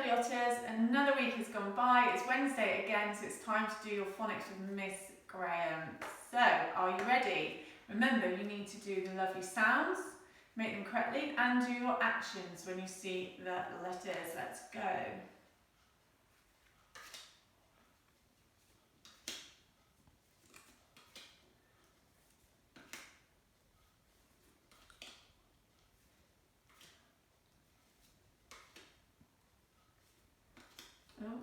Yotters, another week has gone by. It's Wednesday again, so it's time to do your phonics with Miss Graham. So, are you ready? Remember, you need to do the lovely sounds, make them correctly, and do your actions when you see the letters. Let's go. Oh.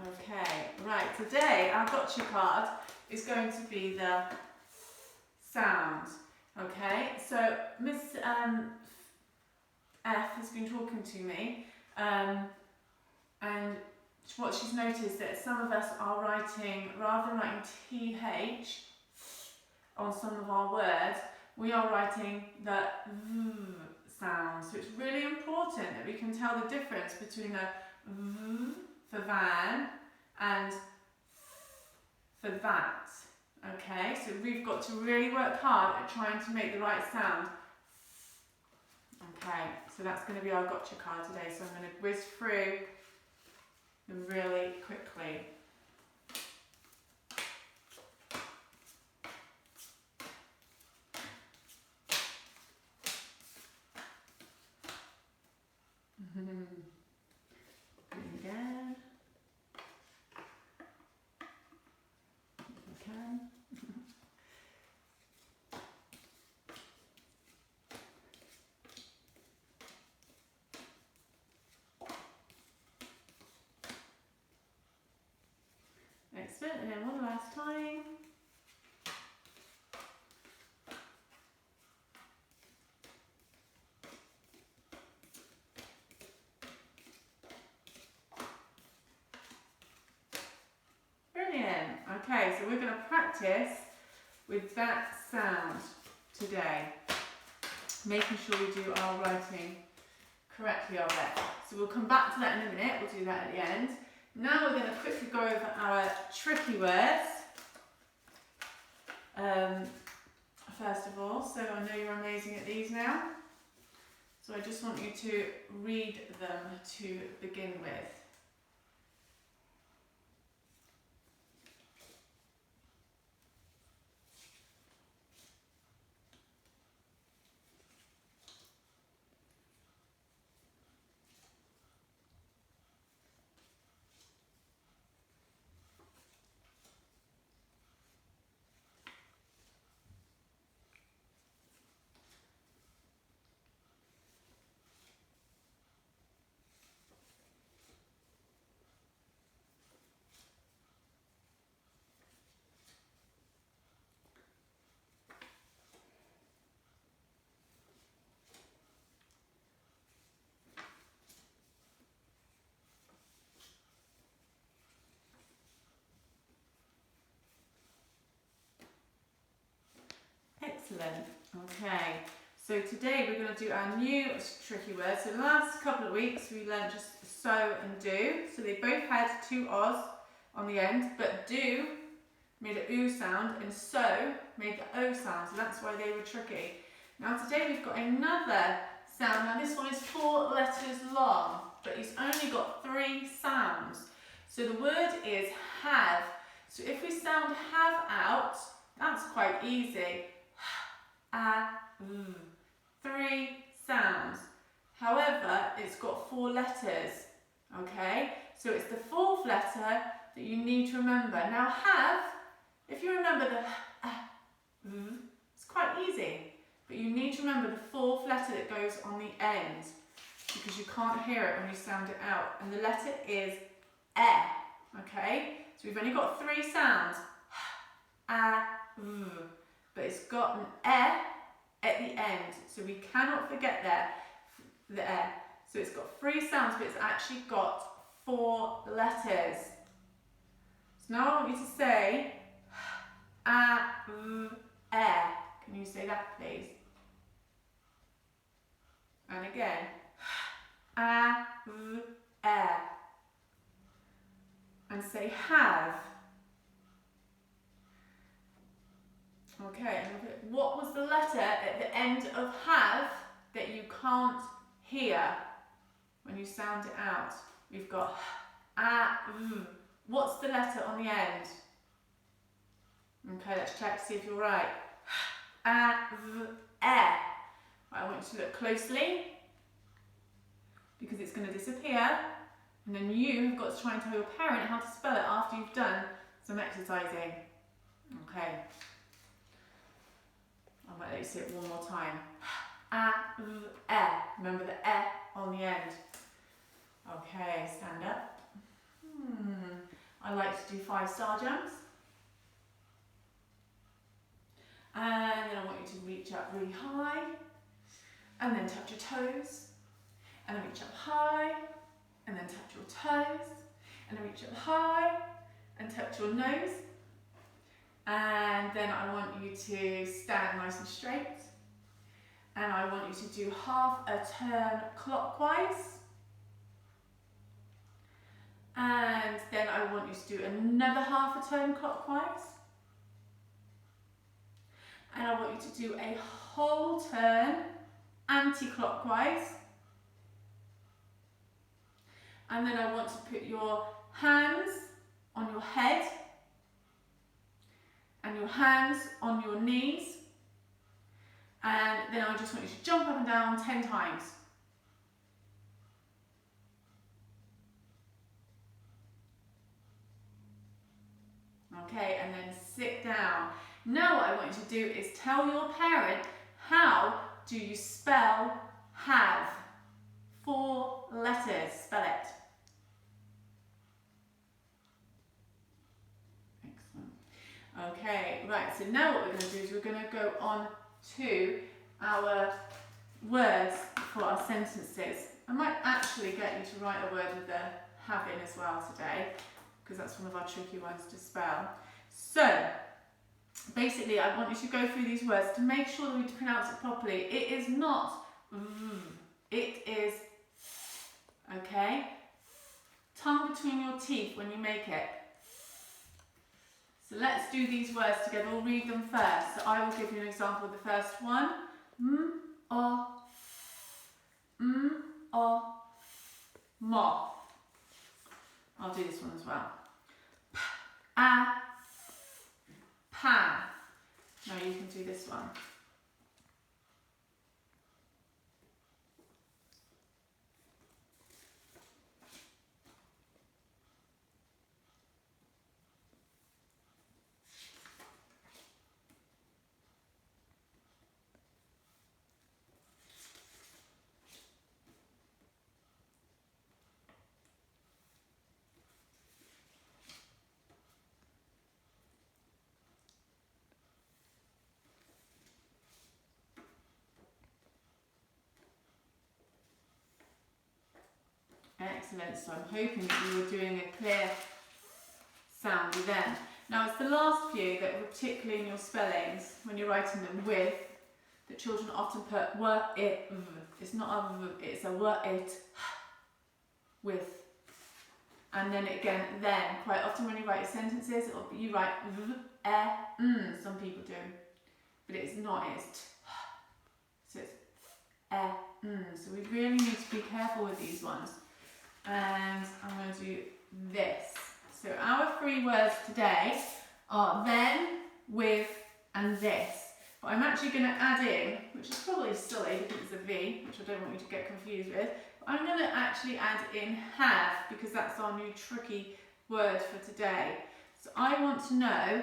Okay, right, today our gotcha card is going to be the sound. Okay, so Miss F has been talking to me and what she's noticed that some of us are writing, rather than writing TH on some of our words, we are writing the V sound. So it's really important that we can tell the difference between a V for van and for that. Okay, so we've got to really work hard at trying to make the right sound. Okay, so that's going to be our gotcha card today, so I'm going to whiz through them really quickly. Again. If I can. Excellent, and then one last time. Brilliant. Okay, so we're going to practice with that sound today, making sure we do our writing correctly of it. So we'll come back to that in a minute, we'll do that at the end. Now we're going to quickly go over our tricky words, first of all, so I know you're amazing at these now. So I just want you to read them to begin with. Excellent. Okay, so today we're going to do our new tricky words. So the last couple of weeks we learned just so and do. So they both had two O's on the end, but do made an oo sound and so made the O sound. So that's why they were tricky. Now today we've got another sound. Now this one is 4 letters long, but it's only got 3 sounds. So the word is have. So if we sound have out, that's quite easy. 3 sounds. However, 4 letters, okay? So it's the 4th letter that you need to remember. Now have, if you remember the it's quite easy, but you need to remember the 4th letter that goes on the end, because you can't hear it when you sound it out. And the letter is E, okay? So we've only got 3 sounds, but it's got an E at the end, so we cannot forget the E. So it's got 3 sounds, but it's actually got 4 letters. So now I want you to say E. Can you say that, please? And again, E. And say have. Okay, and what was the letter at the end of have that you can't hear when you sound it out? We've got What's the letter on the end? Okay, let's check to see if you're right. Right, I want you to look closely, because it's going to disappear, and then you have got to try and tell your parent how to spell it after you've done some exercising. Okay. I might let you say it one more time. Remember the E on the end. Okay, stand up. I like to do 5-star jumps. And then I want you to reach up really high, and then touch your toes, and then reach up high, and then touch your toes, and then reach up high, and touch your nose. And then I want you to stand nice and straight, and I want you to do half a turn clockwise, and then I want you to do another half a turn clockwise, and I want you to do a whole turn anti-clockwise, and then I want to put your hands on your head and your hands on your knees, and then I just want you to jump up and down 10 times. Okay, and then sit down. Now what I want you to do is tell your parent, how do you spell have? 4 letters, spell it. Excellent. Okay, right, so now what we're going to do is we're going to go on to our words for our sentences. I might actually get you to write a word with the have in as well today, because that's one of our tricky ones to spell. So, basically I want you to go through these words to make sure that we pronounce it properly. It is not it is, okay? Tongue between your teeth when you make it. So let's do these words together. We'll read them first. So I will give you an example of the first one. Moth. I'll do this one as well. Pa. Now you can do this one. Excellent, so I'm hoping that you were doing a clear sound then. Now it's the last few that were particularly in your spellings, when you're writing them with, that children often put were it, it's not a v, it's a were it, with. And then again, then, quite often when you write your sentences, you write v, some people do, but it's not, it's t, so it's so we really need to be careful with these ones. And I'm going to do this. So our 3 words today are then, with, and this. But I'm actually going to add in, which is probably silly because it's a V, which I don't want you to get confused with. I'm going to actually add in have, because that's our new tricky word for today. So I want to know,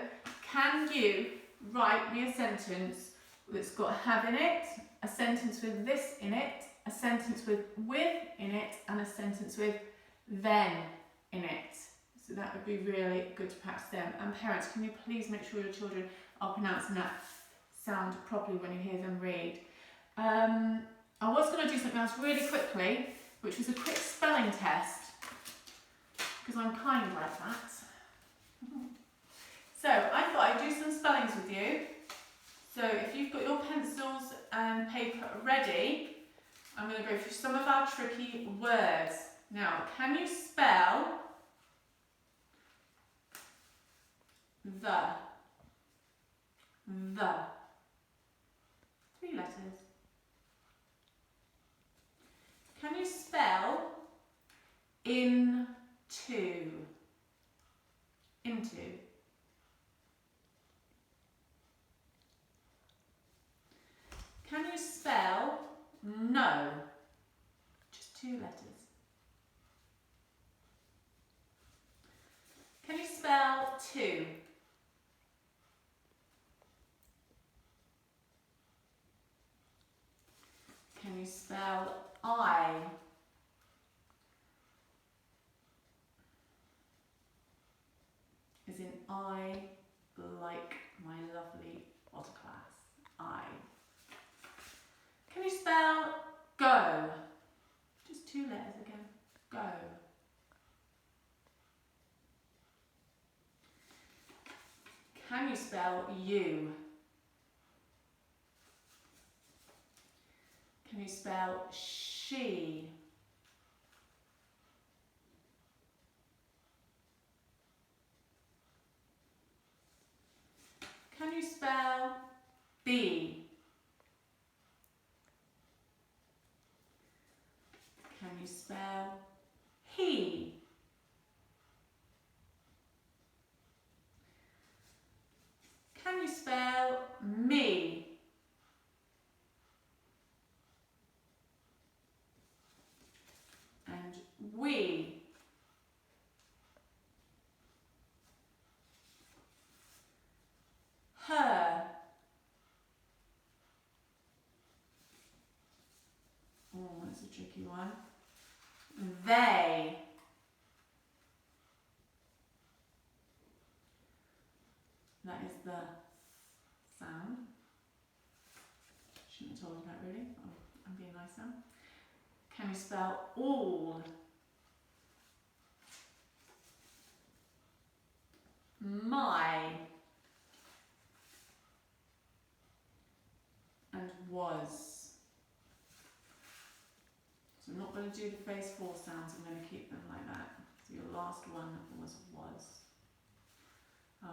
can you write me a sentence that's got have in it, a sentence with this in it, a sentence with in it, and a sentence with then in it. So that would be really good to practice them. And parents, can you please make sure your children are pronouncing that sound properly when you hear them read. I was going to do something else really quickly, which was a quick spelling test, because I'm kind like that. So I thought I'd do some spellings with you. So if you've got your pencils and paper ready, I'm going to go through some of our tricky words. Now, can you spell the? 3 letters. Can you spell into? Into. Can you spell no? Just 2 letters. Can you spell to? Can you spell I? As in I like my lovely water class. I. Can you spell go? Just 2 letters again. Go. Can you spell you? Can you spell she? Can you spell be? Can you spell he? Can you spell me? And we? Her? Oh, that's a tricky one. They? That is the sound. Shouldn't have told you that really. Oh, I'm being nice now. Can you spell all? My? And was? So I'm not going to do the phase 4 sounds, I'm going to keep them like that. So your last one was.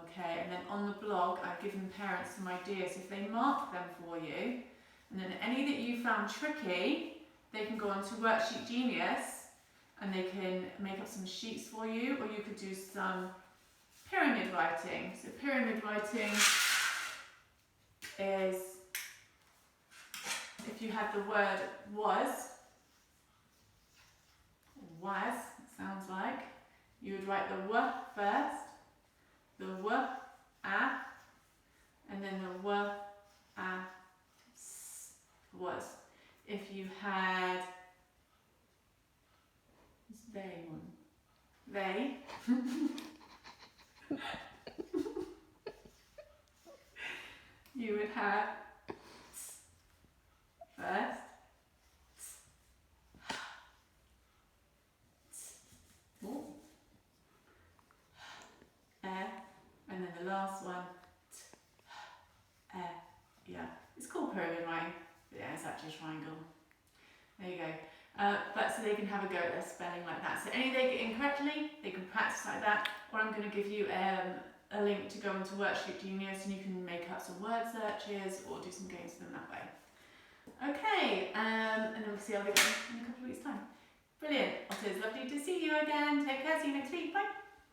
Okay, and then on the blog I've given parents some ideas. If they mark them for you, and then any that you found tricky, they can go on to Worksheet Genius and they can make up some sheets for you, or you could do some pyramid writing. So pyramid writing is, if you have the word was, it sounds like, you would write the w first, the w, a, and then the w, a, s, was. If you had this they one, they, you would have s first, oh, and then the last one, yeah, it's called pyramid writing, but yeah, it's actually a triangle. There you go. But so they can have a go at their spelling like that. So any they get incorrectly, they can practice like that, or I'm going to give you a link to go into Worksheet Genius and you can make up some word searches or do some games with them that way. Okay, and then we'll see how they go in a couple of weeks' time. Brilliant. Also, it's lovely to see you again. Take care. See you next week. Bye.